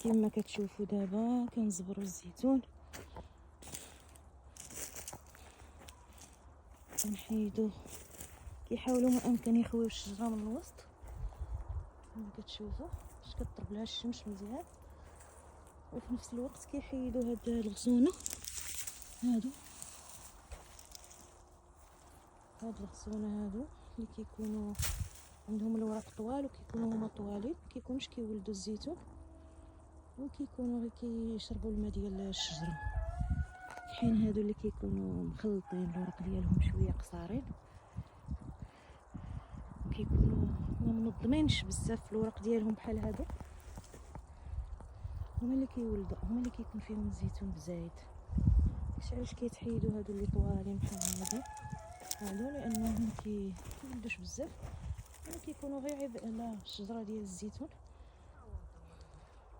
كما كتشوفوا دابا كنزبروا الزيتون، كنحيدو، كيحاولوا ما امكن يخويو الشجره من الوسط كما كتشوفوا باش كضرب لها الشمس مزيان، وفي نفس الوقت كيحيدوا هاد الغصونه هادو اللي كيكونوا عندهم الوراق طوال وكيكونوا هما طوالين، مكيكونوش كيولدوا الزيتون وكيكونوا غير كيشربوا الماء ديال الشجره. في حين هادو اللي كيكونوا مخلطين الوراق ديالهم شويه قصارين وكيكونوا ما منظمينش بزاف في الوراق ديالهم بحال هادو، هما اللي كيولدوا، هما اللي كيكون فيهم الزيتون بزايد. داكشي علاش كيتحيدوا هادو اللي طوالين بحال هادو لانهم كيولدوش بزاف، كيكونوا غير عبء على الشجره ديال الزيتون.